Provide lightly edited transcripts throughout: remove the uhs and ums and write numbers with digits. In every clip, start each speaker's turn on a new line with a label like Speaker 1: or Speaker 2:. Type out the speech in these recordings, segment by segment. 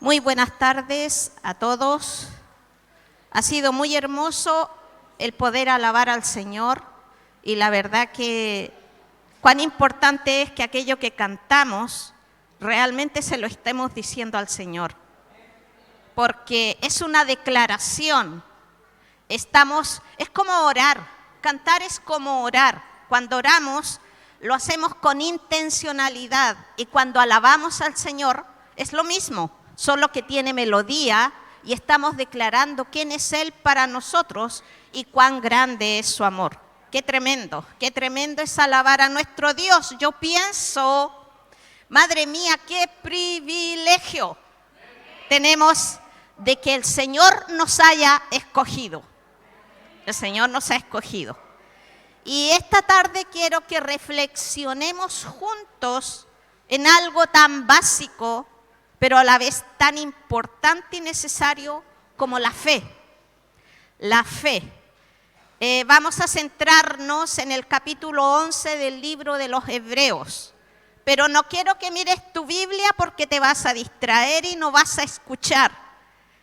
Speaker 1: Muy buenas tardes a todos. Ha sido muy hermoso el poder alabar al Señor y la verdad que cuán importante es que aquello que cantamos realmente se lo estemos diciendo al Señor, porque es una declaración. Es como orar, cantar es como orar. Cuando oramos lo hacemos con intencionalidad y cuando alabamos al Señor es lo mismo, solo que tiene melodía y estamos declarando quién es Él para nosotros y cuán grande es su amor. Qué tremendo es alabar a nuestro Dios. Yo pienso, madre mía, qué privilegio tenemos de que el Señor nos haya escogido. El Señor nos ha escogido. Y esta tarde quiero que reflexionemos juntos en algo tan básico, pero a la vez tan importante y necesario como la fe. La fe. Vamos a centrarnos en el capítulo 11 del libro de los Hebreos. Pero no quiero que mires tu Biblia porque te vas a distraer y no vas a escuchar.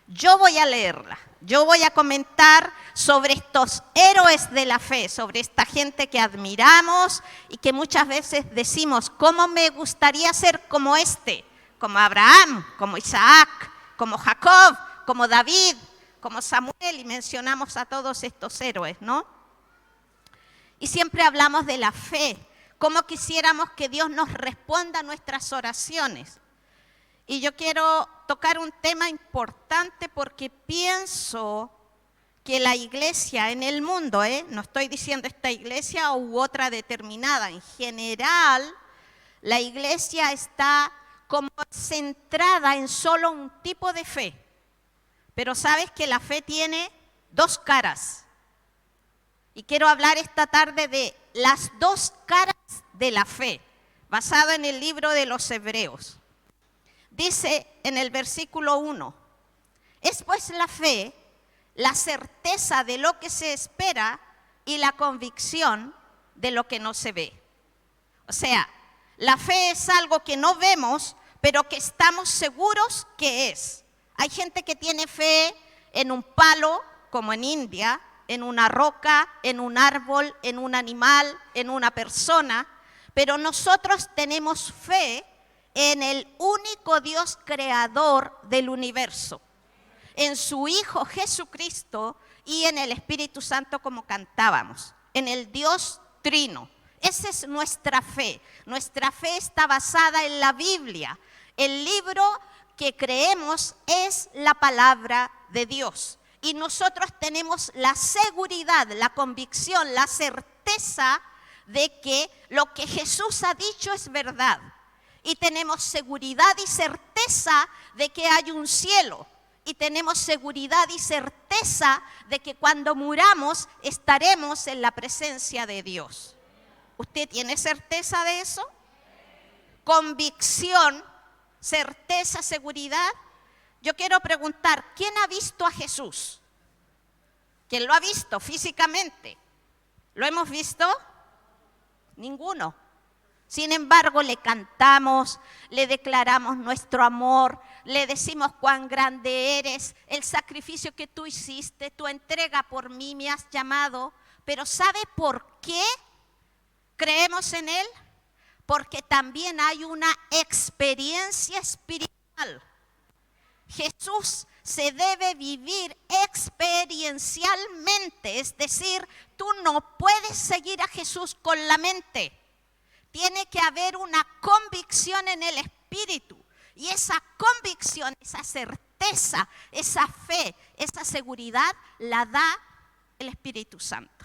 Speaker 1: Yo voy a leerla. Yo voy a comentar sobre estos héroes de la fe, sobre esta gente que admiramos y que muchas veces decimos, ¿cómo me gustaría ser como este? Como Abraham, como Isaac, como Jacob, como David, como Samuel, y mencionamos a todos estos héroes, ¿no? Y siempre hablamos de la fe, cómo quisiéramos que Dios nos responda a nuestras oraciones. Y yo quiero tocar un tema importante porque pienso que la iglesia en el mundo, no estoy diciendo esta iglesia u otra determinada, en general, la iglesia está como centrada en solo un tipo de fe. Pero sabes que la fe tiene dos caras. Y quiero hablar esta tarde de las dos caras de la fe, basado en el libro de los Hebreos. Dice en el versículo 1, es pues la fe, la certeza de lo que se espera y la convicción de lo que no se ve. O sea, la fe es algo que no vemos, pero que estamos seguros que es. Hay gente que tiene fe en un palo, como en India, en una roca, en un árbol, en un animal, en una persona, pero nosotros tenemos fe en el único Dios creador del universo, en su Hijo Jesucristo y en el Espíritu Santo, como cantábamos, en el Dios Trino. Esa es nuestra fe. Nuestra fe está basada en la Biblia. El libro que creemos es la palabra de Dios. Y nosotros tenemos la seguridad, la convicción, la certeza de que lo que Jesús ha dicho es verdad. Y tenemos seguridad y certeza de que hay un cielo. Y tenemos seguridad y certeza de que cuando muramos estaremos en la presencia de Dios. ¿Usted tiene certeza de eso? Convicción, certeza, seguridad. Yo quiero preguntar, ¿quién ha visto a Jesús? ¿Quién lo ha visto físicamente? ¿Lo hemos visto? Ninguno. Sin embargo, le cantamos, le declaramos nuestro amor, le decimos cuán grande eres, el sacrificio que tú hiciste, tu entrega por mí me has llamado. Pero ¿sabe por qué creemos en Él? Porque también hay una experiencia espiritual. Jesús se debe vivir experiencialmente, es decir, tú no puedes seguir a Jesús con la mente. Tiene que haber una convicción en el espíritu. Y esa convicción, esa certeza, esa fe, esa seguridad la da el Espíritu Santo.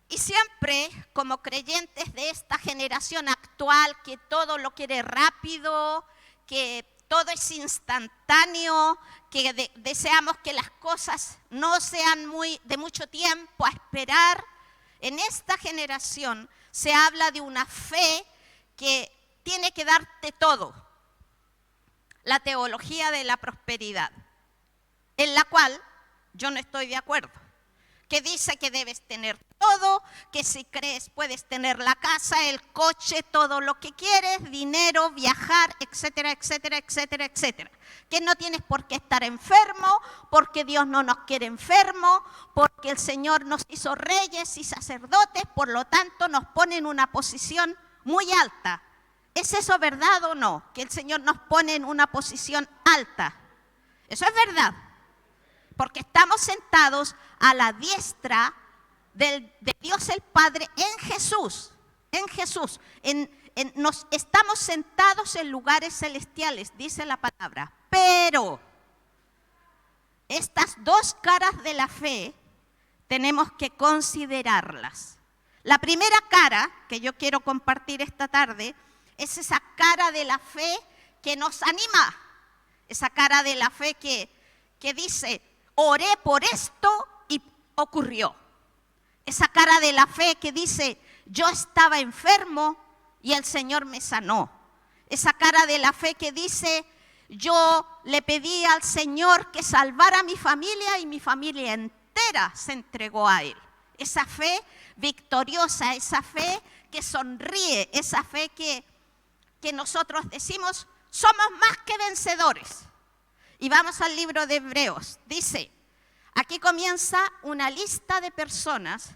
Speaker 1: Y siempre, como creyentes de esta generación actual, que todo lo quiere rápido, que todo es instantáneo, que deseamos que las cosas no sean de mucho tiempo a esperar, en esta generación se habla de una fe que tiene que darte todo. La teología de la prosperidad, en la cual yo no estoy de acuerdo, que dice que debes tener todo, que si crees puedes tener la casa, el coche, todo lo que quieres, dinero, viajar, etcétera, etcétera, etcétera, etcétera. Que no tienes por qué estar enfermo, porque Dios no nos quiere enfermo, porque el Señor nos hizo reyes y sacerdotes, por lo tanto nos pone en una posición muy alta. ¿Es eso verdad o no? Que el Señor nos pone en una posición alta. Eso es verdad. Porque estamos sentados a la diestra de Dios el Padre en Jesús. En Jesús. Nos estamos sentados en lugares celestiales, dice la palabra. Pero estas dos caras de la fe tenemos que considerarlas. La primera cara que yo quiero compartir esta tarde es esa cara de la fe que nos anima. Esa cara de la fe que dice, oré por esto y ocurrió. Esa cara de la fe que dice, yo estaba enfermo y el Señor me sanó. Esa cara de la fe que dice, yo le pedí al Señor que salvara a mi familia y mi familia entera se entregó a Él. Esa fe victoriosa, esa fe que sonríe, esa fe que nosotros decimos, somos más que vencedores. Y vamos al libro de Hebreos. Dice, aquí comienza una lista de personas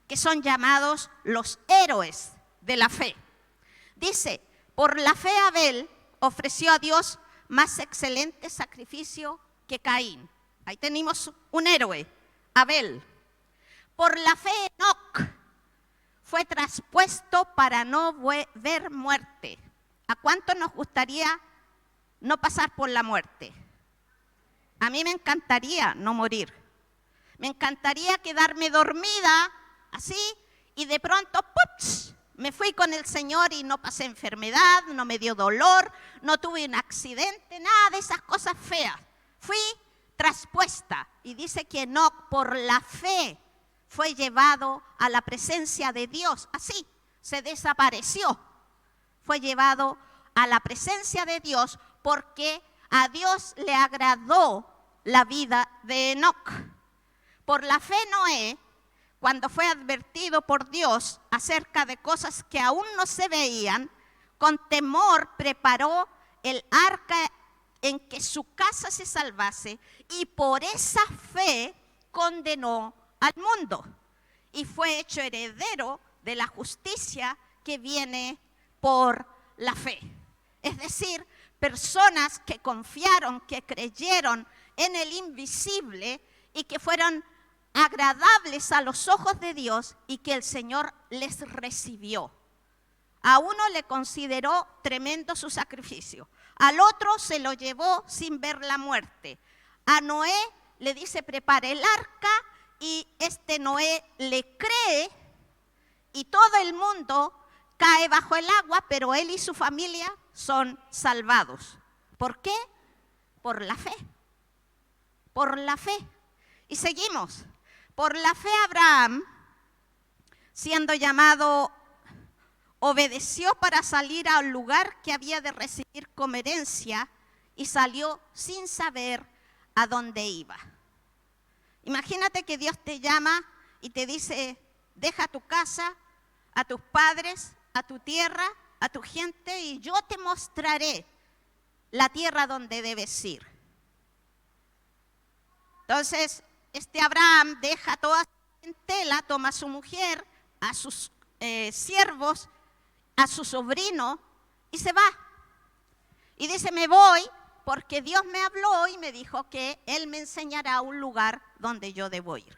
Speaker 1: que son llamados los héroes de la fe. Dice, por la fe Abel ofreció a Dios más excelente sacrificio que Caín. Ahí tenemos un héroe, Abel. Por la fe Enoc fue traspuesto para no ver muerte. ¿A cuánto nos gustaría no pasar por la muerte? A mí me encantaría no morir. Me encantaría quedarme dormida así y de pronto ¡pups! Me fui con el Señor y no pasé enfermedad, no me dio dolor, no tuve un accidente, nada de esas cosas feas. Fui traspuesta y dice que Enoc por la fe fue llevado a la presencia de Dios. Así, se desapareció. Fue llevado a la presencia de Dios porque a Dios le agradó la vida de Enoc. Por la fe Noé, cuando fue advertido por Dios acerca de cosas que aún no se veían, con temor preparó el arca en que su casa se salvase y por esa fe condenó al mundo y fue hecho heredero de la justicia que viene por la fe. Es decir, personas que confiaron, que creyeron en el invisible y que fueron agradables a los ojos de Dios y que el Señor les recibió. A uno le consideró tremendo su sacrificio, al otro se lo llevó sin ver la muerte. A Noé le dice prepare el arca y Noé le cree y todo el mundo cae bajo el agua, pero él y su familia son salvados. ¿Por qué? Por la fe. Por la fe. Y seguimos. Por la fe Abraham, siendo llamado, obedeció para salir al lugar que había de recibir como herencia y salió sin saber a dónde iba. Imagínate que Dios te llama y te dice, deja tu casa, a tus padres, a tu tierra, a tu gente y yo te mostraré la tierra donde debes ir. Entonces, Abraham deja toda su parentela, toma a su mujer, a sus siervos, a su sobrino y se va. Y dice, me voy porque Dios me habló y me dijo que Él me enseñará un lugar donde yo debo ir.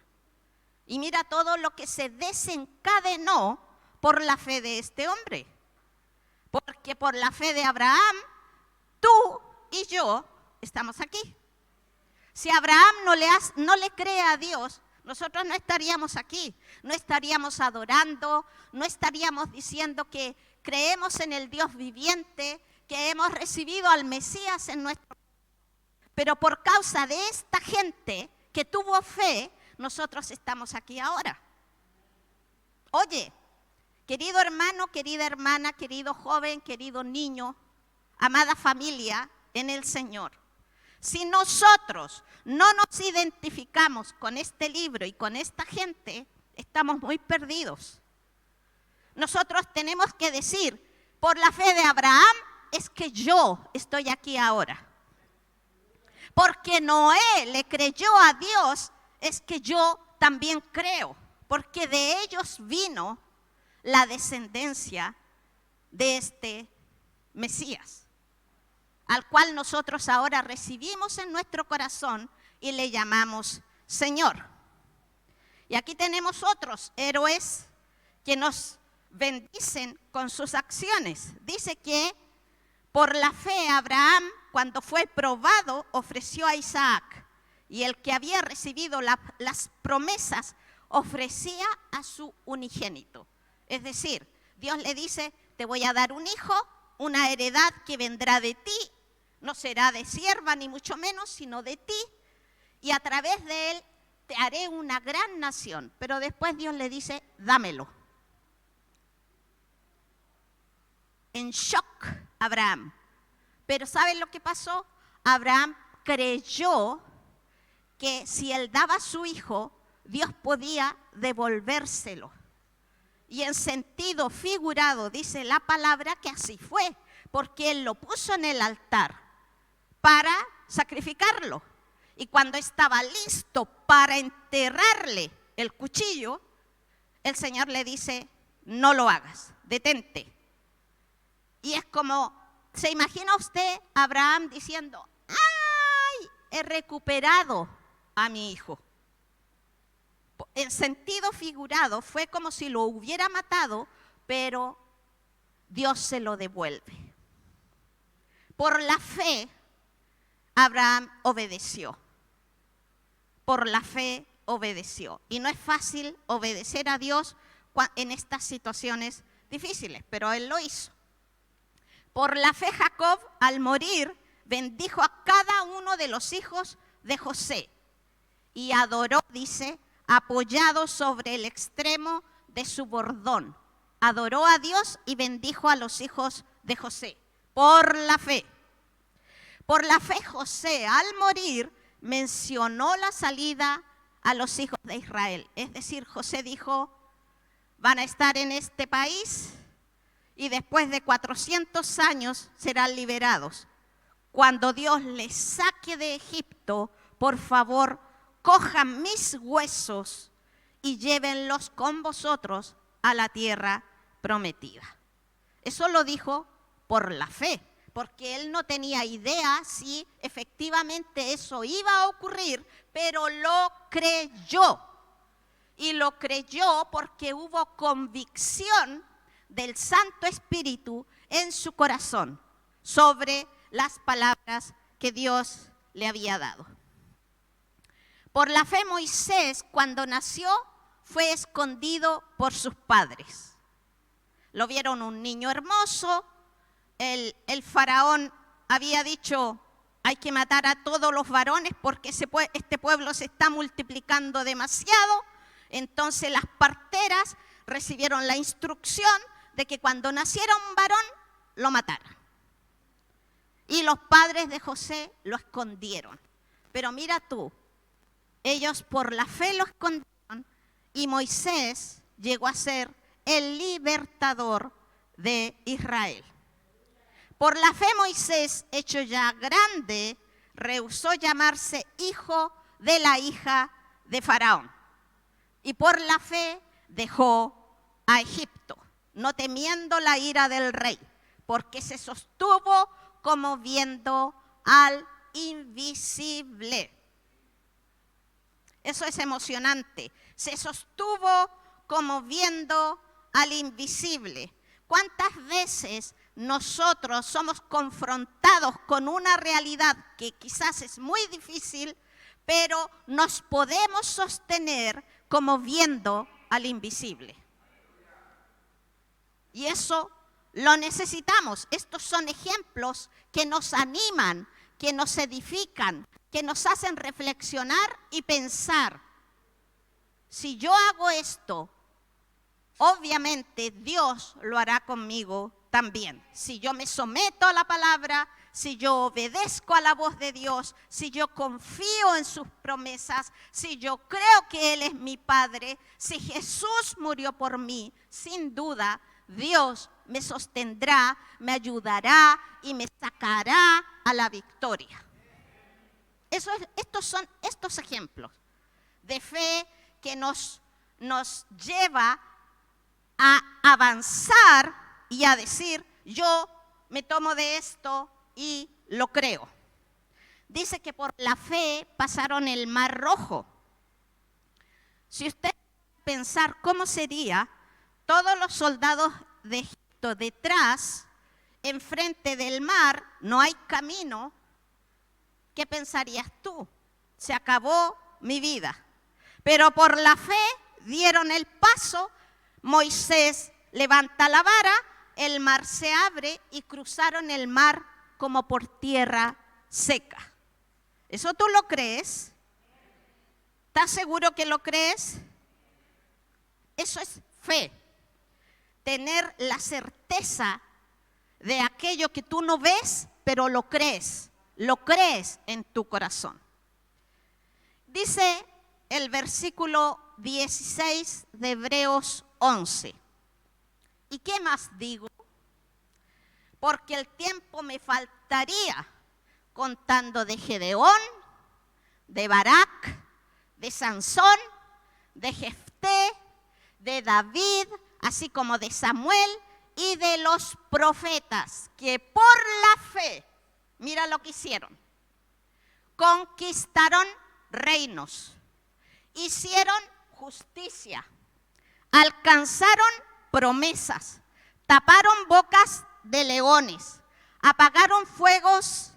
Speaker 1: Y mira todo lo que se desencadenó por la fe de este hombre. Porque por la fe de Abraham, tú y yo estamos aquí. Si Abraham no le cree a Dios, nosotros no estaríamos aquí, no estaríamos adorando, no estaríamos diciendo que creemos en el Dios viviente, que hemos recibido al Mesías en nuestro... Pero por causa de esta gente que tuvo fe, nosotros estamos aquí ahora. Oye, querido hermano, querida hermana, querido joven, querido niño, amada familia en el Señor. Si nosotros no nos identificamos con este libro y con esta gente, estamos muy perdidos. Nosotros tenemos que decir, por la fe de Abraham es que yo estoy aquí ahora. Porque Noé le creyó a Dios, es que yo también creo. Porque de ellos vino la descendencia de este Mesías, al cual nosotros ahora recibimos en nuestro corazón y le llamamos Señor. Y aquí tenemos otros héroes que nos bendicen con sus acciones. Dice que por la fe Abraham, cuando fue probado, ofreció a Isaac. Y el que había recibido las promesas ofrecía a su unigénito. Es decir, Dios le dice, te voy a dar un hijo, una heredad que vendrá de ti, no será de sierva ni mucho menos, sino de ti, y a través de él te haré una gran nación. Pero después Dios le dice, dámelo. En shock, Abraham. Pero ¿saben lo que pasó? Abraham creyó que si él daba a su hijo, Dios podía devolvérselo. Y en sentido figurado dice la palabra que así fue, porque él lo puso en el altar para sacrificarlo. Y cuando estaba listo para enterrarle el cuchillo, el Señor le dice, no lo hagas, detente. Y es como, ¿se imagina usted a Abraham diciendo, ¡ay! He recuperado a mi hijo. En sentido figurado fue como si lo hubiera matado, pero Dios se lo devuelve. Por la fe, Abraham obedeció. Por la fe obedeció. Y no es fácil obedecer a Dios en estas situaciones difíciles, pero él lo hizo. Por la fe Jacob, al morir, bendijo a cada uno de los hijos de José y adoró, dice, apoyado sobre el extremo de su bordón. Adoró a Dios y bendijo a los hijos de José. Por la fe. Por la fe José, al morir, mencionó la salida a los hijos de Israel. Es decir, José dijo, van a estar en este país y después de 400 años serán liberados. Cuando Dios les saque de Egipto, por favor, cojan mis huesos y llévenlos con vosotros a la tierra prometida. Eso lo dijo por la fe, porque él no tenía idea si efectivamente eso iba a ocurrir, pero lo creyó. Y lo creyó porque hubo convicción del Santo Espíritu en su corazón sobre las palabras que Dios le había dado. Por la fe Moisés, cuando nació, fue escondido por sus padres. Lo vieron un niño hermoso. El faraón había dicho, hay que matar a todos los varones porque este pueblo se está multiplicando demasiado. Entonces las parteras recibieron la instrucción de que cuando naciera un varón, lo mataran. Y los padres de José lo escondieron. Pero mira tú, ellos por la fe lo escondieron y Moisés llegó a ser el libertador de Israel. Por la fe Moisés, hecho ya grande, rehusó llamarse hijo de la hija de Faraón. Y por la fe dejó a Egipto, no temiendo la ira del rey, porque se sostuvo como viendo al invisible. Eso es emocionante. Se sostuvo como viendo al invisible. ¿Cuántas veces nosotros somos confrontados con una realidad que quizás es muy difícil, pero nos podemos sostener como viendo al invisible? Y eso lo necesitamos. Estos son ejemplos que nos animan, que nos edifican, que nos hacen reflexionar y pensar. Si yo hago esto, obviamente Dios lo hará conmigo también. Si yo me someto a la palabra, si yo obedezco a la voz de Dios, si yo confío en sus promesas, si yo creo que Él es mi Padre, si Jesús murió por mí, sin duda Dios me sostendrá, me ayudará y me sacará a la victoria. Estos son estos ejemplos de fe que nos lleva a avanzar y a decir, yo me tomo de esto y lo creo. Dice que por la fe pasaron el Mar Rojo. Si usted pensar cómo sería todos los soldados de Egipto detrás, enfrente del mar, no hay camino, ¿qué pensarías tú? Se acabó mi vida. Pero por la fe dieron el paso, Moisés levanta la vara, el mar se abre y cruzaron el mar como por tierra seca. ¿Eso tú lo crees? ¿Estás seguro que lo crees? Eso es fe. Tener la certeza de aquello que tú no ves, pero lo crees en tu corazón. Dice el versículo 16 de Hebreos 11. ¿Y qué más digo? Porque el tiempo me faltaría contando de Gedeón, de Barak, de Sansón, de Jefté, de David, así como de Samuel y de los profetas, que por la fe, mira lo que hicieron, conquistaron reinos, hicieron justicia, alcanzaron promesas, taparon bocas de leones, apagaron fuegos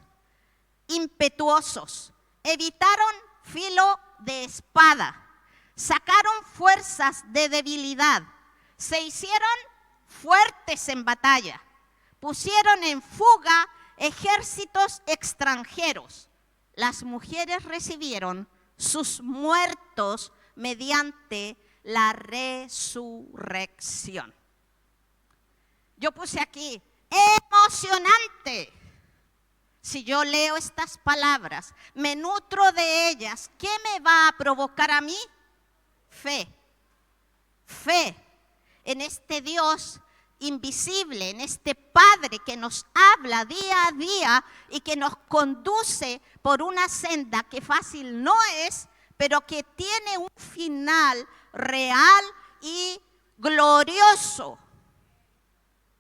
Speaker 1: impetuosos, evitaron filo de espada, sacaron fuerzas de debilidad, se hicieron fuertes en batalla, pusieron en fuga ejércitos extranjeros. Las mujeres recibieron sus muertos mediante la resurrección. Yo puse aquí, emocionante. Si yo leo estas palabras, me nutro de ellas, ¿qué me va a provocar a mí? Fe. Fe en este Dios invisible, en este Padre que nos habla día a día y que nos conduce por una senda que fácil no es, pero que tiene un final real y glorioso.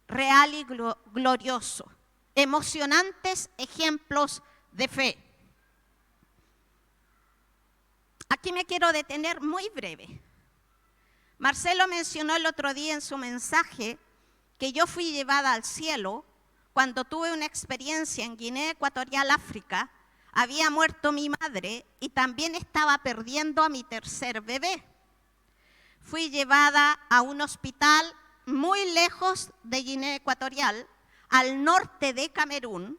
Speaker 1: Real y glorioso. Emocionantes ejemplos de fe. Aquí me quiero detener muy breve. Marcelo mencionó el otro día en su mensaje que yo fui llevada al cielo cuando tuve una experiencia en Guinea Ecuatorial, África. Había muerto mi madre y también estaba perdiendo a mi tercer bebé. Fui llevada a un hospital muy lejos de Guinea Ecuatorial, al norte de Camerún,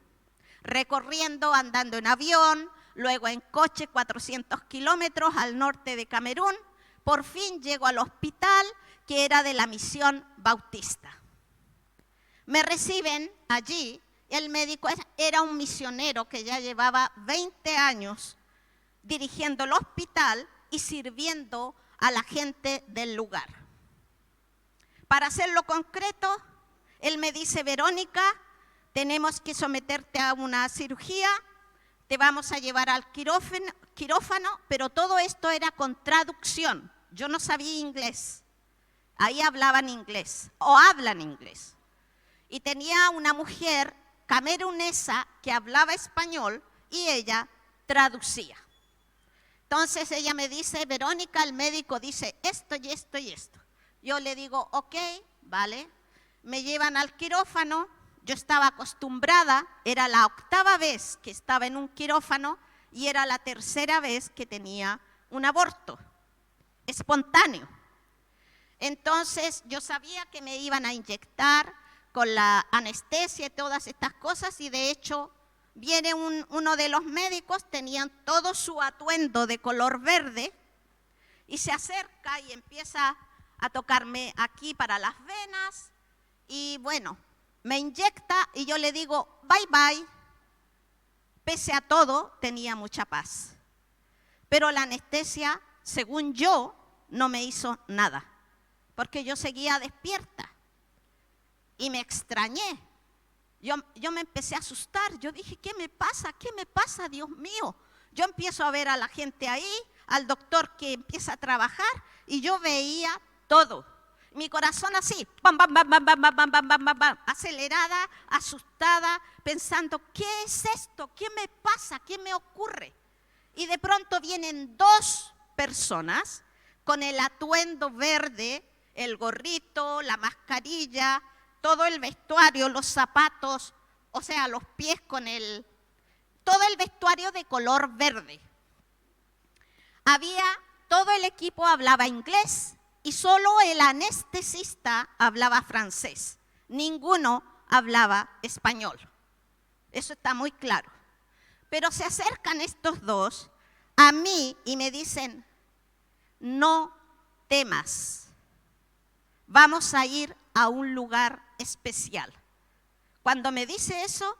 Speaker 1: recorriendo, andando en avión, luego en coche 400 kilómetros al norte de Camerún. Por fin llego al hospital que era de la Misión Bautista. Me reciben allí, el médico era un misionero que ya llevaba 20 años dirigiendo el hospital y sirviendo a la gente del lugar. Para hacerlo concreto, él me dice, Verónica, tenemos que someterte a una cirugía, te vamos a llevar al quirófano, pero todo esto era con traducción. Yo no sabía inglés. Ahí hablaban inglés, o hablan inglés. Y tenía una mujer camerunesa que hablaba español y ella traducía. Entonces ella me dice, Verónica, el médico dice esto y esto y esto. Yo le digo, ok, vale. Me llevan al quirófano, yo estaba acostumbrada, era la 8ª vez que estaba en un quirófano y era la 3ª vez que tenía un aborto espontáneo. Entonces yo sabía que me iban a inyectar con la anestesia y todas estas cosas y de hecho viene uno de los médicos, tenían todo su atuendo de color verde y se acerca y empieza a tocarme aquí para las venas. Y bueno, me inyecta y yo le digo, bye bye. Pese a todo, tenía mucha paz. Pero la anestesia, según yo, no me hizo nada, porque yo seguía despierta. Y me extrañé. Yo me empecé a asustar. Yo dije, ¿qué me pasa? ¿Qué me pasa, Dios mío? Yo empiezo a ver a la gente ahí, al doctor que empieza a trabajar, y yo veía todo. Mi corazón así, bam, bam, bam, bam, bam, bam, bam, bam, bam, bam, acelerada, asustada, pensando, ¿qué es esto? ¿Qué me pasa? ¿Qué me ocurre? Y de pronto vienen dos personas con el atuendo verde, el gorrito, la mascarilla, todo el vestuario, los zapatos, o sea, los pies con todo el vestuario de color verde. Todo el equipo hablaba inglés y solo el anestesista hablaba francés. Ninguno hablaba español. Eso está muy claro. Pero se acercan estos dos a mí y me dicen, no temas, vamos a ir a un lugar especial. Cuando me dice eso,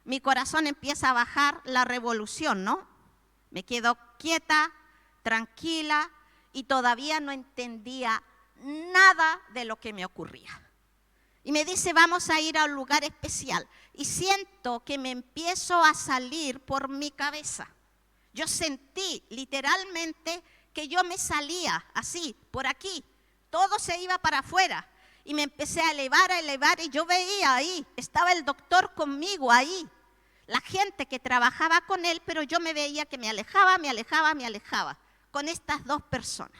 Speaker 1: mi corazón empieza a bajar la revolución, ¿no? Me quedo quieta, tranquila y todavía no entendía nada de lo que me ocurría. Y me dice, vamos a ir a un lugar especial. Y siento que me empiezo a salir por mi cabeza. Yo sentí literalmente que yo me salía así, por aquí. Todo se iba para afuera. Y me empecé a elevar y yo veía ahí, estaba el doctor conmigo ahí. La gente que trabajaba con él, pero yo me veía que me alejaba con estas dos personas.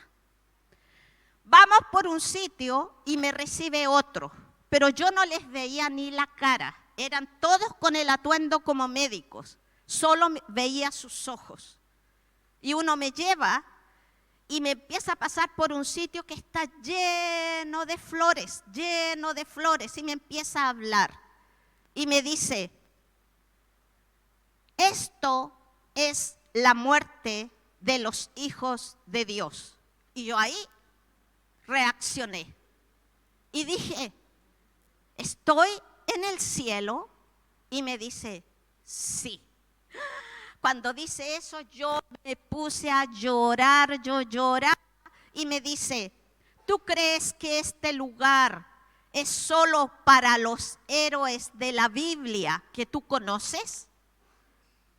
Speaker 1: Vamos por un sitio y me recibe otro, pero yo no les veía ni la cara. Eran todos con el atuendo como médicos, solo veía sus ojos. Y uno me lleva y me empieza a pasar por un sitio que está lleno de flores, y me empieza a hablar. Y me dice, esto es la muerte de los hijos de Dios. Y yo ahí reaccioné y dije, ¿estoy en el cielo? Y me dice, sí. Cuando dice eso, yo me puse a llorar, y me dice, ¿tú crees que este lugar es solo para los héroes de la Biblia que tú conoces?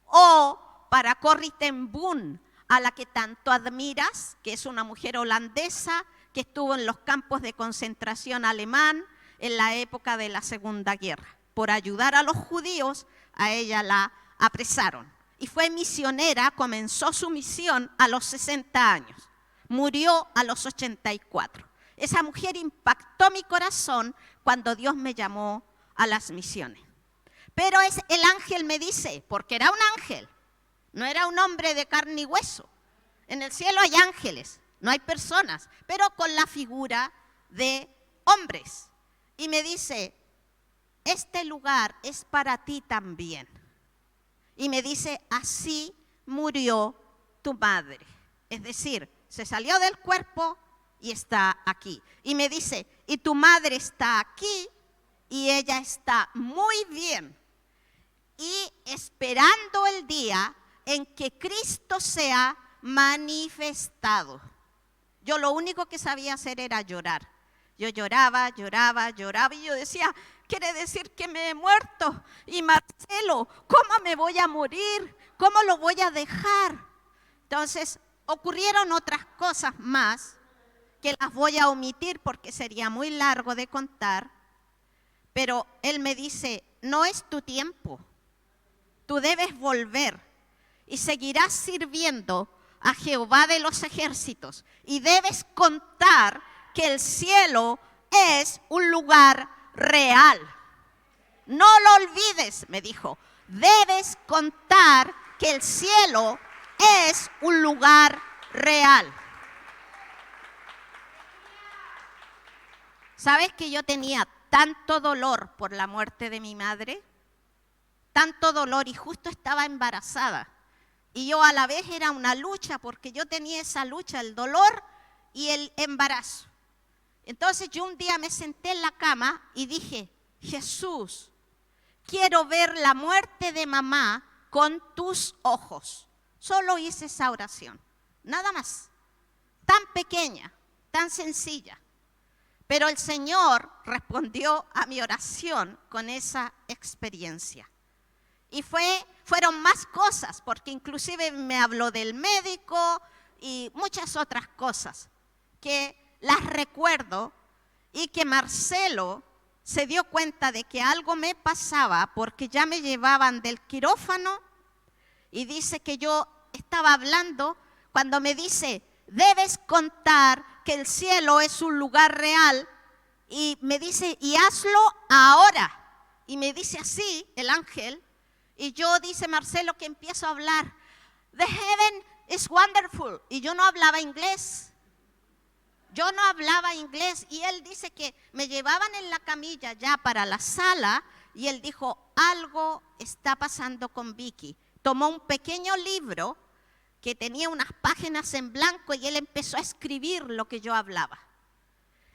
Speaker 1: ¿O para Corrie ten Boom, a la que tanto admiras, que es una mujer holandesa que estuvo en los campos de concentración alemán en la época de la Segunda Guerra? Por ayudar a los judíos, a ella la apresaron. Y fue misionera, comenzó su misión a los 60 años. Murió a los 84. Esa mujer impactó mi corazón cuando Dios me llamó a las misiones. Pero el ángel me dice, porque era un ángel, no era un hombre de carne y hueso. En el cielo hay ángeles, no hay personas, pero con la figura de hombres. Y me dice, este lugar es para ti también. Y me dice, así murió tu madre. Es decir, se salió del cuerpo y está aquí. Y me dice, y tu madre está aquí y ella está muy bien. Y esperando el día en que Cristo sea manifestado. Yo lo único que sabía hacer era llorar. Yo lloraba y yo decía, quiere decir que me he muerto. Y Marcelo, ¿cómo me voy a morir? ¿Cómo lo voy a dejar? Entonces, ocurrieron otras cosas más que las voy a omitir porque sería muy largo de contar. Pero él me dice, no es tu tiempo. Tú debes volver y seguirás sirviendo a Jehová de los ejércitos. Y debes contar que el cielo es un lugar real. No lo olvides, me dijo. Debes contar que el cielo es un lugar real. ¿Sabes que yo tenía tanto dolor por la muerte de mi madre? Tanto dolor, y justo estaba embarazada. Y yo a la vez era una lucha, porque yo tenía esa lucha, el dolor y el embarazo. Entonces yo un día me senté en la cama y dije, Jesús, quiero ver la muerte de mamá con tus ojos. Solo hice esa oración, nada más. Tan pequeña, tan sencilla. Pero el Señor respondió a mi oración con esa experiencia. Y fueron más cosas, porque inclusive me habló del médico y muchas otras cosas que las recuerdo, y que Marcelo se dio cuenta de que algo me pasaba porque ya me llevaban del quirófano, y dice que yo estaba hablando cuando me dice, debes contar que el cielo es un lugar real, y me dice, y hazlo ahora. Y me dice así el ángel, y yo, dice Marcelo, que empiezo a hablar, the heaven is wonderful, y yo no hablaba inglés. Y él dice que me llevaban en la camilla ya para la sala, y él dijo, algo está pasando con Vicky. Tomó un pequeño libro que tenía unas páginas en blanco y él empezó a escribir lo que yo hablaba.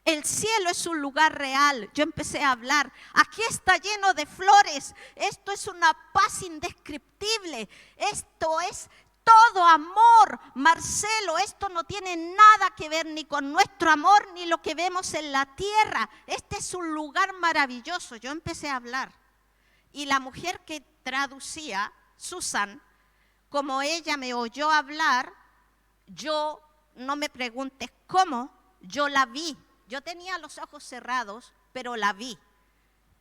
Speaker 1: El cielo es un lugar real. Yo empecé a hablar. Aquí está lleno de flores. Esto es una paz indescriptible. Esto es todo amor. Marcelo, esto no tiene nada que ver ni con nuestro amor ni lo que vemos en la tierra. Este es un lugar maravilloso. Yo empecé a hablar. Y la mujer que traducía, Susan, como ella me oyó hablar, yo, no me preguntes cómo, yo la vi. Yo tenía los ojos cerrados, pero la vi.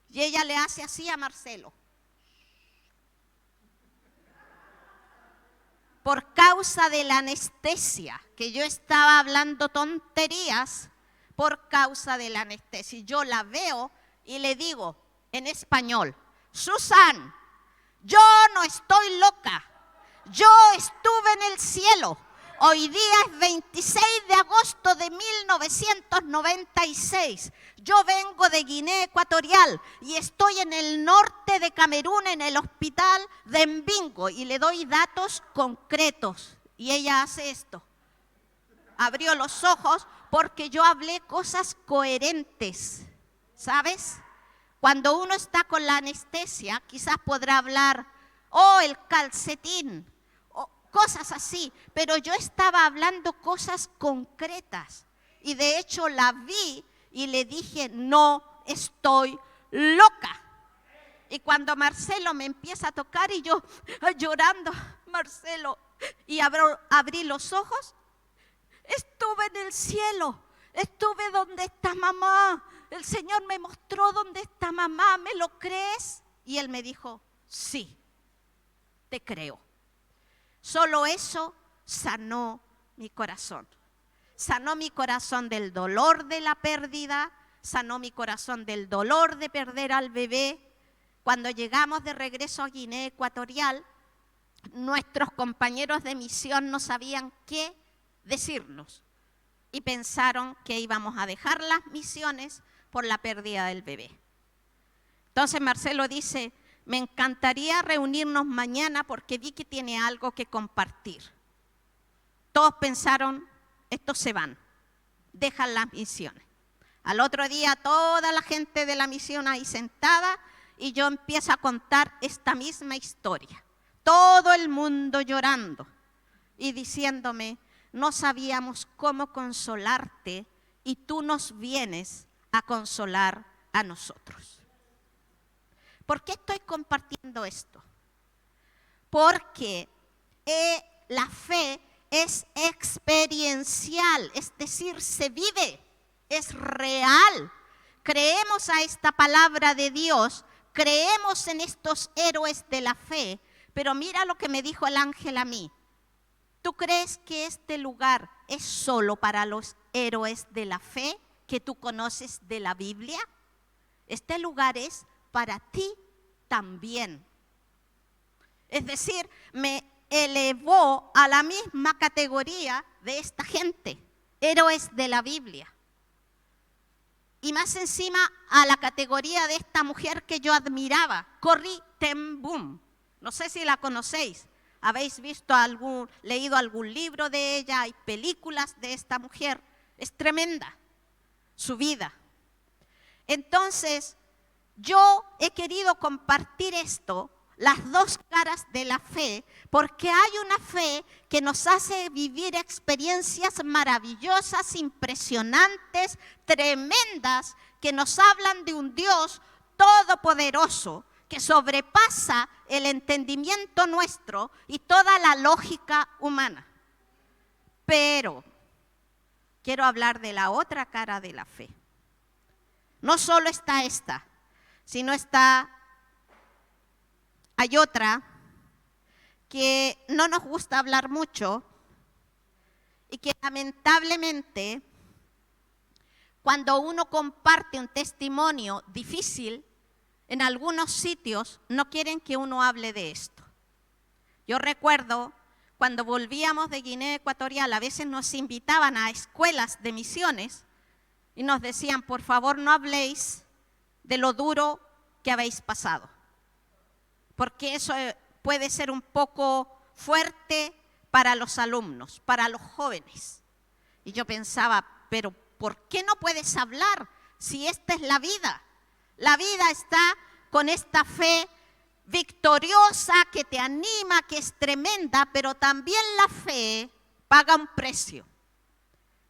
Speaker 1: Y ella le hace así a Marcelo. Por causa de la anestesia, que yo estaba hablando tonterías, por causa de la anestesia. Yo la veo y le digo en español, Susan, yo no estoy loca, yo estuve en el cielo. Hoy día es 26 de agosto de 1996. Yo vengo de Guinea Ecuatorial y estoy en el norte de Camerún, en el hospital de Mbingo, y le doy datos concretos. Y ella hace esto. Abrió los ojos porque yo hablé cosas coherentes, ¿sabes? Cuando uno está con la anestesia, quizás podrá hablar, oh, el calcetín, cosas así, pero yo estaba hablando cosas concretas, y de hecho la vi y le dije, no estoy loca. Y cuando Marcelo me empieza a tocar y yo llorando, Marcelo, y abrí los ojos, estuve en el cielo, estuve donde está mamá, el Señor me mostró dónde está mamá, ¿me lo crees? Y él me dijo, sí, te creo. Solo eso sanó mi corazón. Sanó mi corazón del dolor de la pérdida, sanó mi corazón del dolor de perder al bebé. Cuando llegamos de regreso a Guinea Ecuatorial, nuestros compañeros de misión no sabían qué decirnos y pensaron que íbamos a dejar las misiones por la pérdida del bebé. Entonces Marcelo dice, me encantaría reunirnos mañana porque Vicky tiene algo que compartir. Todos pensaron, estos se van, dejan las misiones. Al otro día toda la gente de la misión ahí sentada y yo empiezo a contar esta misma historia. Todo el mundo llorando y diciéndome, no sabíamos cómo consolarte y tú nos vienes a consolar a nosotros. ¿Por qué estoy compartiendo esto? Porque la fe es experiencial, es decir, se vive, es real. Creemos a esta palabra de Dios, creemos en estos héroes de la fe, pero mira lo que me dijo el ángel a mí. ¿Tú crees que este lugar es solo para los héroes de la fe que tú conoces de la Biblia? Este lugar es para ti también. Es decir, me elevó a la misma categoría de esta gente, héroes de la Biblia. Y más encima a la categoría de esta mujer que yo admiraba, Corrie ten Boom. No sé si la conocéis, habéis leído algún libro de ella, hay películas de esta mujer, es tremenda su vida. Entonces, yo he querido compartir esto, las dos caras de la fe, porque hay una fe que nos hace vivir experiencias maravillosas, impresionantes, tremendas, que nos hablan de un Dios todopoderoso, que sobrepasa el entendimiento nuestro y toda la lógica humana. Pero quiero hablar de la otra cara de la fe. No solo está esta, sino hay otra que no nos gusta hablar mucho y que lamentablemente cuando uno comparte un testimonio difícil, en algunos sitios no quieren que uno hable de esto. Yo recuerdo cuando volvíamos de Guinea Ecuatorial, a veces nos invitaban a escuelas de misiones y nos decían, por favor no habléis de lo duro que habéis pasado, porque eso puede ser un poco fuerte para los alumnos, para los jóvenes. Y yo pensaba, pero ¿por qué no puedes hablar si esta es la vida? La vida está con esta fe victoriosa que te anima, que es tremenda, pero también la fe paga un precio.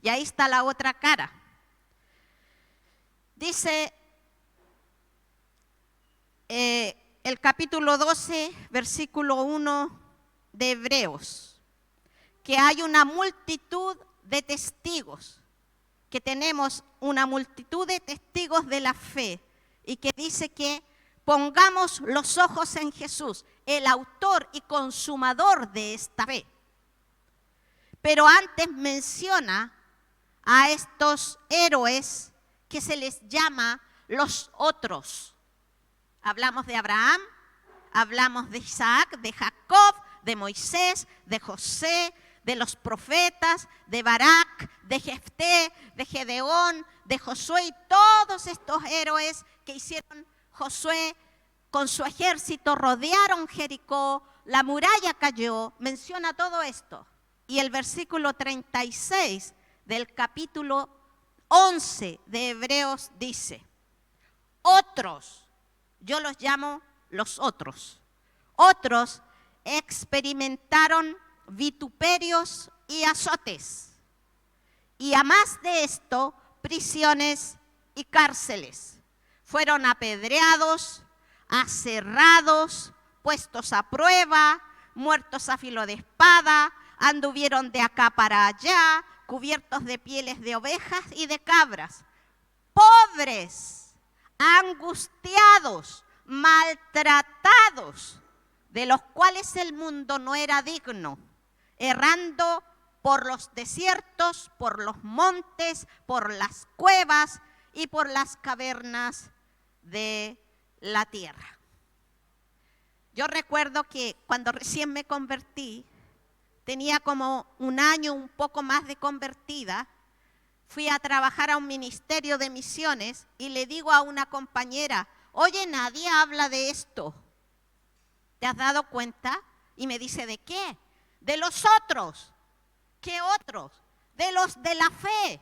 Speaker 1: Y ahí está la otra cara. Dice el capítulo 12, versículo 1 de Hebreos, que hay una multitud de testigos, que tenemos una multitud de testigos de la fe, y que dice que pongamos los ojos en Jesús, el autor y consumador de esta fe. Pero antes menciona a estos héroes que se les llama los otros. Hablamos de Abraham, hablamos de Isaac, de Jacob, de Moisés, de José, de los profetas, de Barak, de Jefté, de Gedeón, de Josué y todos estos héroes que hicieron Josué con su ejército, rodearon Jericó, la muralla cayó, menciona todo esto. Y el versículo 36 del capítulo 11 de Hebreos dice, otros, yo los llamo los otros, otros experimentaron vituperios y azotes, y a más de esto, prisiones y cárceles. Fueron apedreados, aserrados, puestos a prueba, muertos a filo de espada, anduvieron de acá para allá, cubiertos de pieles de ovejas y de cabras, pobres, angustiados, maltratados, de los cuales el mundo no era digno, errando por los desiertos, por los montes, por las cuevas y por las cavernas de la tierra. Yo recuerdo que cuando recién me convertí, tenía como un año, un poco más de convertida, fui a trabajar a un ministerio de misiones y le digo a una compañera, oye, nadie habla de esto. ¿Te has dado cuenta? Y me dice, ¿de qué? De los otros. ¿Qué otros? De los de la fe.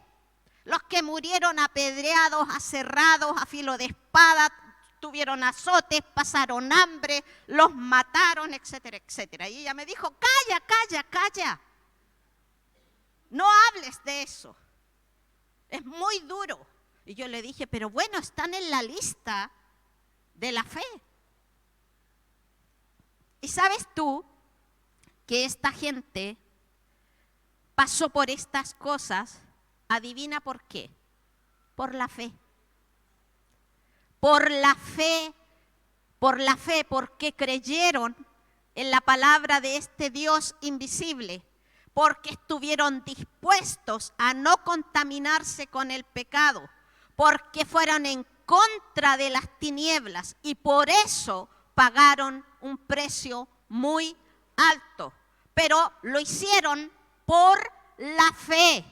Speaker 1: Los que murieron apedreados, aserrados, a filo de espada, tuvieron azotes, pasaron hambre, los mataron, etcétera, etcétera. Y ella me dijo, calla, calla, calla. No hables de eso. Es muy duro. Y yo le dije, pero bueno, están en la lista de la fe. ¿Y sabes tú que esta gente pasó por estas cosas? Adivina por qué. Por la fe. Por la fe, porque creyeron en la palabra de este Dios invisible, porque estuvieron dispuestos a no contaminarse con el pecado, porque fueron en contra de las tinieblas y por eso pagaron un precio muy alto. Pero lo hicieron por la fe,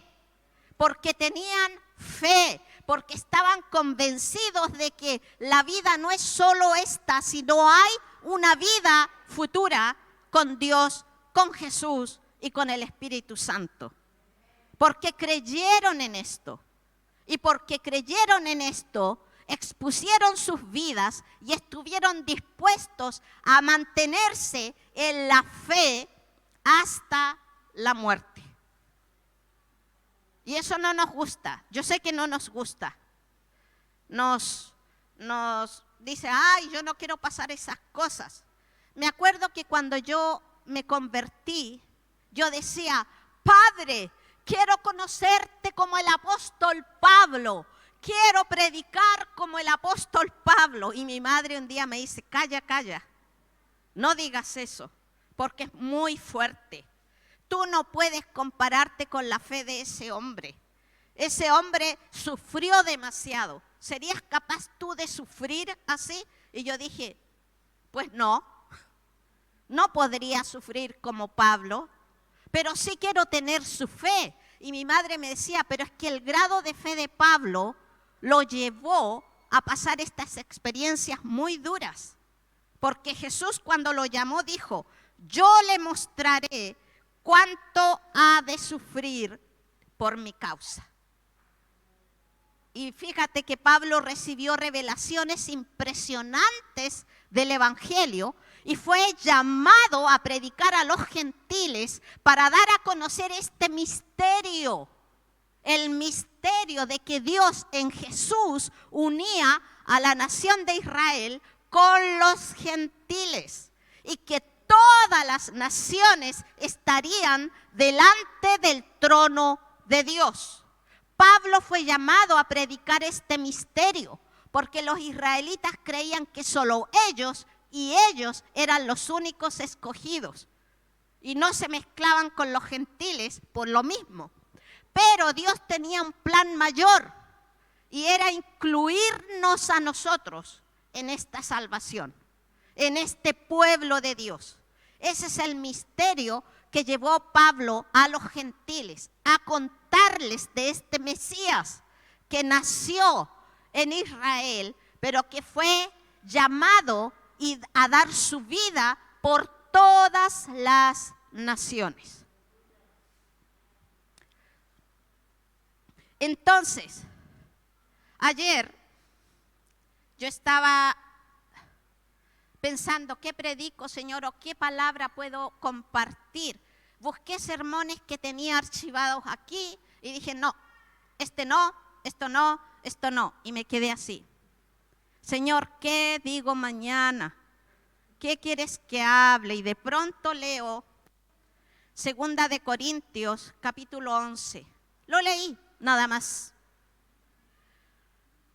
Speaker 1: porque tenían fe, porque estaban convencidos de que la vida no es solo esta, sino hay una vida futura con Dios, con Jesús y con el Espíritu Santo. Porque creyeron en esto. Y porque creyeron en esto, expusieron sus vidas y estuvieron dispuestos a mantenerse en la fe hasta la muerte. Y eso no nos gusta. Yo sé que no nos gusta. Nos dice, ay, yo no quiero pasar esas cosas. Me acuerdo que cuando yo me convertí, yo decía, Padre, quiero conocerte como el apóstol Pablo. Quiero predicar como el apóstol Pablo. Y mi madre un día me dice, calla, calla. No digas eso, porque es muy fuerte. Tú no puedes compararte con la fe de ese hombre. Ese hombre sufrió demasiado. ¿Serías capaz tú de sufrir así? Y yo dije, pues no podría sufrir como Pablo, pero sí quiero tener su fe. Y mi madre me decía, pero es que el grado de fe de Pablo lo llevó a pasar estas experiencias muy duras. Porque Jesús cuando lo llamó dijo, yo le mostraré cuánto ha de sufrir por mi causa. Y fíjate que Pablo recibió revelaciones impresionantes del Evangelio y fue llamado a predicar a los gentiles para dar a conocer este misterio. El misterio de que Dios en Jesús unía a la nación de Israel con los gentiles y que todas las naciones estarían delante del trono de Dios. Pablo fue llamado a predicar este misterio porque los israelitas creían que solo ellos eran los únicos escogidos y no se mezclaban con los gentiles por lo mismo. Pero Dios tenía un plan mayor y era incluirnos a nosotros en esta salvación, en este pueblo de Dios. Ese es el misterio que llevó Pablo a los gentiles, a contarles de este Mesías que nació en Israel, pero que fue llamado a dar su vida por todas las naciones. Entonces, ayer yo estaba pensando, ¿qué predico, Señor, o qué palabra puedo compartir? Busqué sermones que tenía archivados aquí y dije, no, esto no, y me quedé así. Señor, ¿qué digo mañana? ¿Qué quieres que hable? Y de pronto leo 2 de Corintios, capítulo 11. Lo leí, nada más.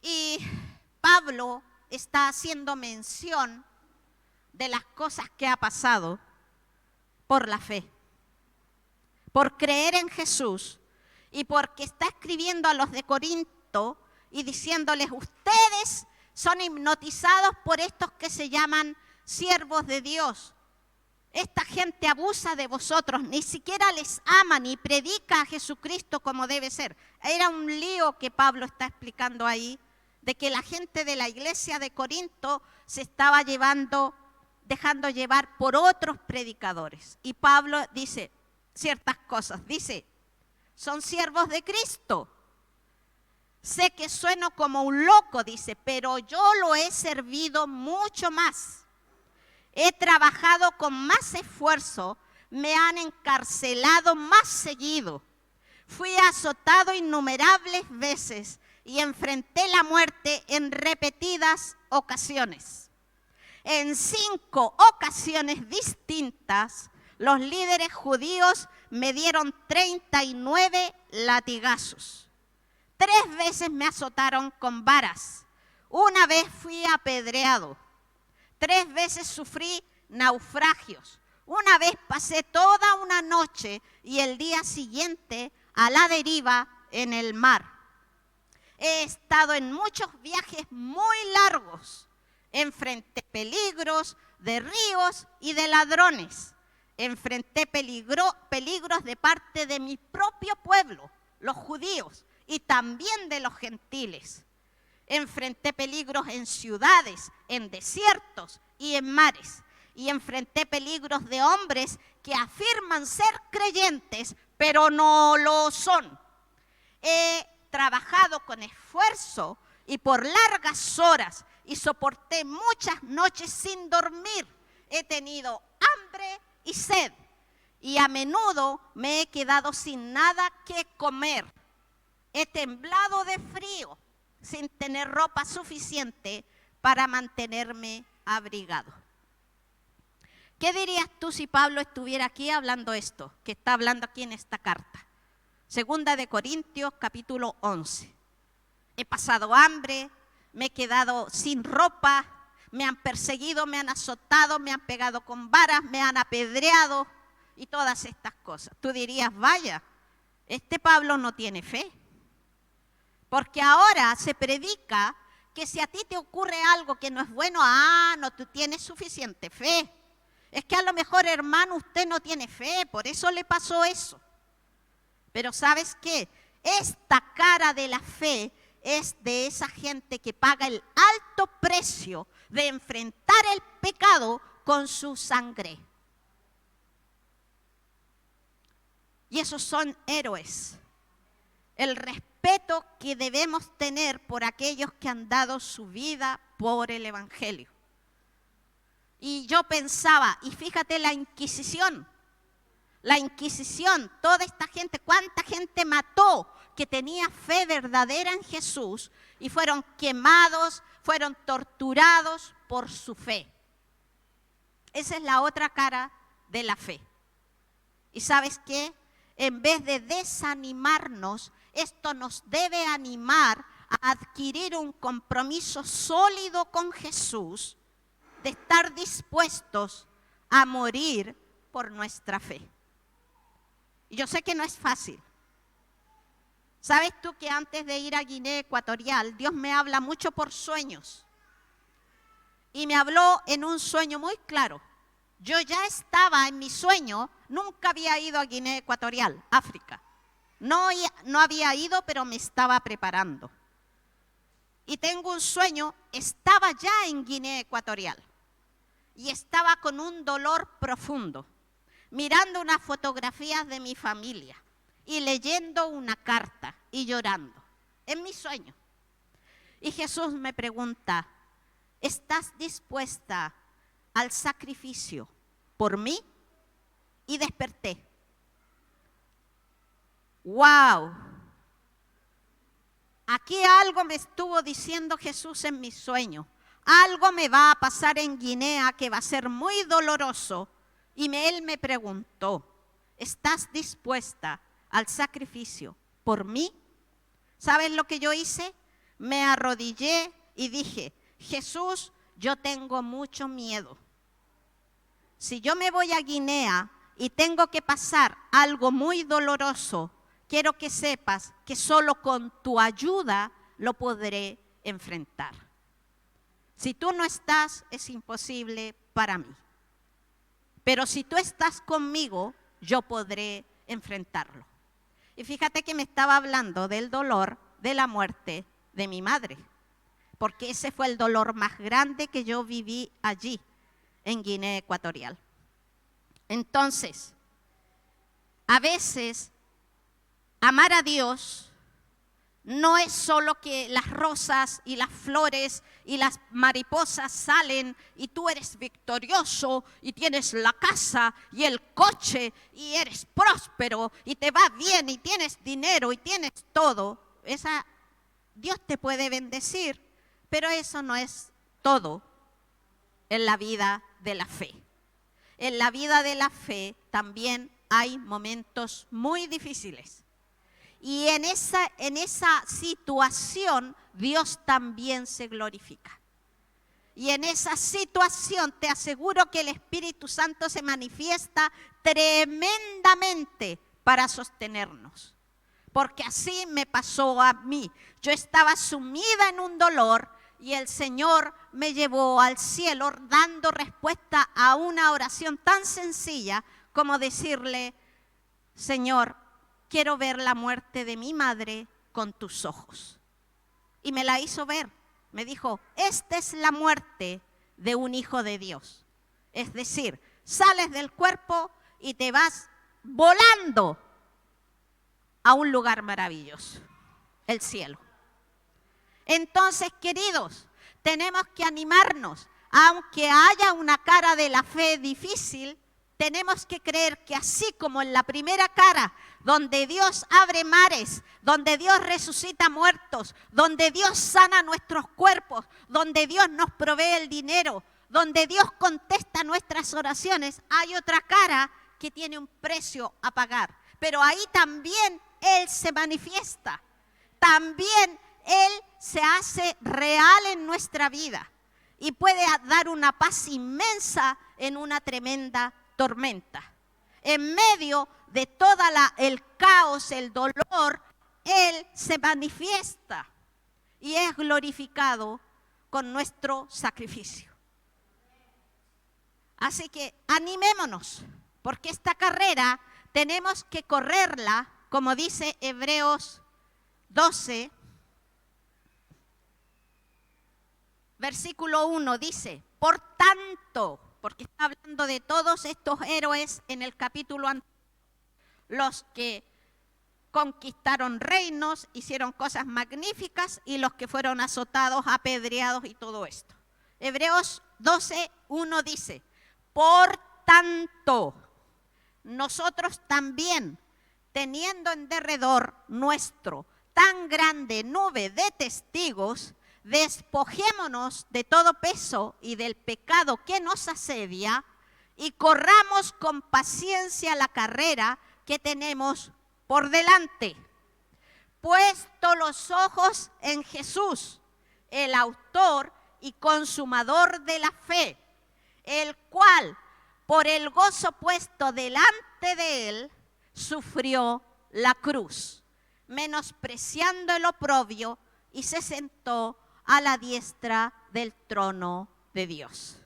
Speaker 1: Y Pablo está haciendo mención de las cosas que ha pasado por la fe, por creer en Jesús y porque está escribiendo a los de Corinto y diciéndoles, ustedes son hipnotizados por estos que se llaman siervos de Dios. Esta gente abusa de vosotros, ni siquiera les ama ni predica a Jesucristo como debe ser. Era un lío que Pablo está explicando ahí, de que la gente de la iglesia de Corinto se estaba dejando llevar por otros predicadores. Y Pablo dice ciertas cosas, dice, son siervos de Cristo. Sé que sueno como un loco, dice, pero yo lo he servido mucho más. He trabajado con más esfuerzo, me han encarcelado más seguido. Fui azotado innumerables veces y enfrenté la muerte en repetidas ocasiones. En 5 ocasiones distintas, los líderes judíos me dieron 39 latigazos. 3 veces me azotaron con varas. Una vez fui apedreado. 3 veces sufrí naufragios. Una vez pasé toda una noche y el día siguiente a la deriva en el mar. He estado en muchos viajes muy largos. Enfrenté peligros de ríos y de ladrones. Enfrenté peligros de parte de mi propio pueblo, los judíos, y también de los gentiles. Enfrenté peligros en ciudades, en desiertos y en mares. Y enfrenté peligros de hombres que afirman ser creyentes, pero no lo son. He trabajado con esfuerzo y por largas horas y soporté muchas noches sin dormir. He tenido hambre y sed y a menudo me he quedado sin nada que comer. He temblado de frío sin tener ropa suficiente para mantenerme abrigado. ¿Qué dirías tú si Pablo estuviera aquí hablando esto, que está hablando aquí en esta carta? Segunda de Corintios, capítulo 11. He pasado hambre, me he quedado sin ropa, me han perseguido, me han azotado, me han pegado con varas, me han apedreado y todas estas cosas. Tú dirías, vaya, este Pablo no tiene fe. Porque ahora se predica que si a ti te ocurre algo que no es bueno, no, tú tienes suficiente fe. Es que a lo mejor, hermano, usted no tiene fe, por eso le pasó eso. Pero ¿sabes qué? Esta cara de la fe es de esa gente que paga el alto precio de enfrentar el pecado con su sangre. Y esos son héroes. El respeto que debemos tener por aquellos que han dado su vida por el Evangelio. Y yo pensaba, y fíjate la Inquisición, toda esta gente, cuánta gente mató que tenía fe verdadera en Jesús y fueron quemados, fueron torturados por su fe. Esa es la otra cara de la fe. ¿Y sabes qué? En vez de desanimarnos, esto nos debe animar a adquirir un compromiso sólido con Jesús, de estar dispuestos a morir por nuestra fe. Y yo sé que no es fácil. ¿Sabes tú que antes de ir a Guinea Ecuatorial, Dios me habla mucho por sueños? Y me habló en un sueño muy claro. Yo ya estaba en mi sueño, nunca había ido a Guinea Ecuatorial, África. No había ido, pero me estaba preparando. Y tengo un sueño, estaba ya en Guinea Ecuatorial. Y estaba con un dolor profundo, mirando unas fotografías de mi familia y leyendo una carta y llorando, en mi sueño. Y Jesús me pregunta, ¿estás dispuesta al sacrificio por mí? Y desperté. ¡Wow! Aquí algo me estuvo diciendo Jesús en mi sueño. Algo me va a pasar en Guinea que va a ser muy doloroso. Y él me preguntó, ¿estás dispuesta al sacrificio por mí? ¿Sabes lo que yo hice? Me arrodillé y dije, Jesús, yo tengo mucho miedo. Si yo me voy a Guinea y tengo que pasar algo muy doloroso, quiero que sepas que solo con tu ayuda lo podré enfrentar. Si tú no estás, es imposible para mí. Pero si tú estás conmigo, yo podré enfrentarlo. Y fíjate que me estaba hablando del dolor de la muerte de mi madre, porque ese fue el dolor más grande que yo viví allí, en Guinea Ecuatorial. Entonces, a veces, amar a Dios no es solo que las rosas y las flores y las mariposas salen y tú eres victorioso y tienes la casa y el coche y eres próspero y te va bien y tienes dinero y tienes todo. Dios te puede bendecir, pero eso no es todo en la vida de la fe. En la vida de la fe también hay momentos muy difíciles. Y en esa situación Dios también se glorifica. Y en esa situación te aseguro que el Espíritu Santo se manifiesta tremendamente para sostenernos. Porque así me pasó a mí. Yo estaba sumida en un dolor y el Señor me llevó al cielo dando respuesta a una oración tan sencilla como decirle, Señor, quiero ver la muerte de mi madre con tus ojos. Y me la hizo ver. Me dijo, esta es la muerte de un hijo de Dios. Es decir, sales del cuerpo y te vas volando a un lugar maravilloso, el cielo. Entonces, queridos, tenemos que animarnos. Aunque haya una cara de la fe difícil, tenemos que creer que así como en la primera cara, donde Dios abre mares, donde Dios resucita muertos, donde Dios sana nuestros cuerpos, donde Dios nos provee el dinero, donde Dios contesta nuestras oraciones, hay otra cara que tiene un precio a pagar. Pero ahí también Él se manifiesta, también Él se hace real en nuestra vida y puede dar una paz inmensa en una tremenda tormenta. En medio de todo el caos, el dolor, Él se manifiesta y es glorificado con nuestro sacrificio. Así que animémonos, porque esta carrera tenemos que correrla, como dice Hebreos 12, versículo 1, dice, por tanto, porque está hablando de todos estos héroes en el capítulo anterior, los que conquistaron reinos, hicieron cosas magníficas y los que fueron azotados, apedreados y todo esto. Hebreos 12, 1 dice, por tanto, nosotros también, teniendo en derredor nuestro tan grande nube de testigos, despojémonos de todo peso y del pecado que nos asedia y corramos con paciencia la carrera que tenemos por delante. Puesto los ojos en Jesús, el autor y consumador de la fe, el cual, por el gozo puesto delante de él, sufrió la cruz, menospreciando el oprobio, y se sentó a la diestra del trono de Dios.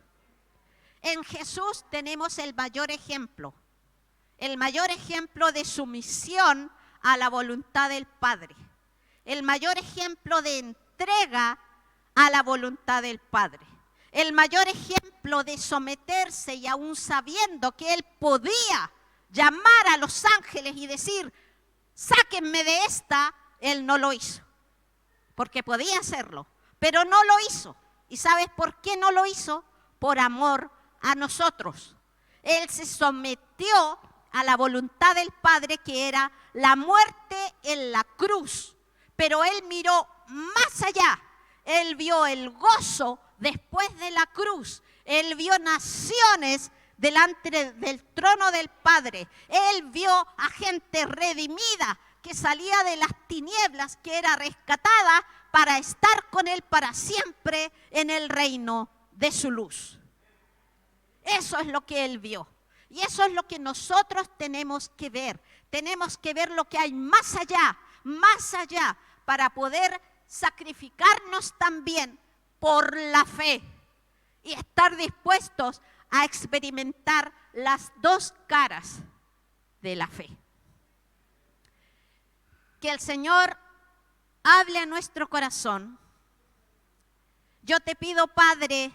Speaker 1: En Jesús tenemos el mayor ejemplo de sumisión a la voluntad del Padre, el mayor ejemplo de entrega a la voluntad del Padre, el mayor ejemplo de someterse y aún sabiendo que Él podía llamar a los ángeles y decir, sáquenme de esta, Él no lo hizo, porque podía hacerlo, pero no lo hizo. ¿Y sabes por qué no lo hizo? Por amor a nosotros. Él se sometió a la voluntad del Padre, que era la muerte en la cruz, pero Él miró más allá. Él vio el gozo después de la cruz. Él vio naciones delante del trono del Padre. Él vio a gente redimida que salía de las tinieblas, que era rescatada para estar con Él para siempre en el reino de su luz. Eso es lo que Él vio. Y eso es lo que nosotros tenemos que ver. Tenemos que ver lo que hay más allá, para poder sacrificarnos también por la fe y estar dispuestos a experimentar las dos caras de la fe. Que el Señor hable a nuestro corazón. Yo te pido, Padre,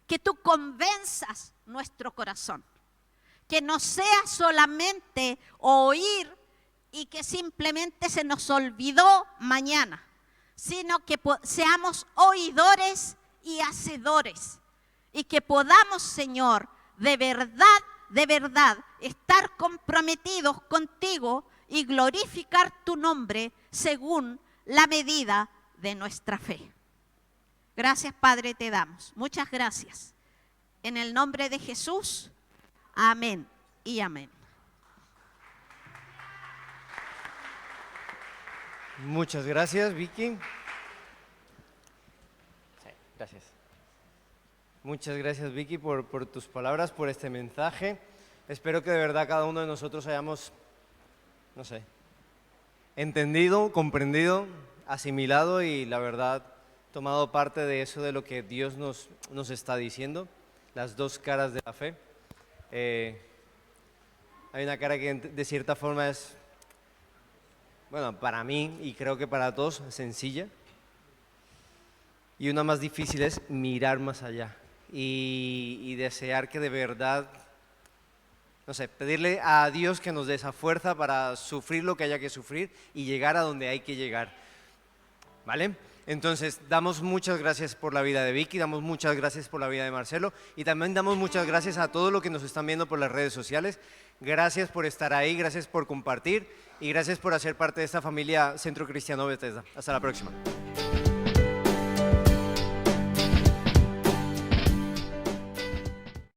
Speaker 1: que tú convenzas nuestro corazón. Que no sea solamente oír y que simplemente se nos olvidó mañana, sino que seamos oidores y hacedores. Y que podamos, Señor, de verdad, estar comprometidos contigo y glorificar tu nombre según la medida de nuestra fe. Gracias, Padre, te damos. Muchas gracias. En el nombre de Jesús, amén y amén.
Speaker 2: Muchas gracias, Vicky. Sí, gracias. Muchas gracias, Vicky, por tus palabras, por este mensaje. Espero que de verdad cada uno de nosotros hayamos, entendido, comprendido, asimilado y la verdad tomado parte de eso, de lo que Dios nos está diciendo, las dos caras de la fe. Hay una cara que de cierta forma es, para mí y creo que para todos, sencilla. Y una más difícil es mirar más allá y desear que de verdad, pedirle a Dios que nos dé esa fuerza para sufrir lo que haya que sufrir y llegar a donde hay que llegar. ¿Vale? Entonces, damos muchas gracias por la vida de Vicky, damos muchas gracias por la vida de Marcelo y también damos muchas gracias a todos los que nos están viendo por las redes sociales. Gracias por estar ahí, gracias por compartir y gracias por hacer parte de esta familia Centro Cristiano Bethesda. Hasta la próxima.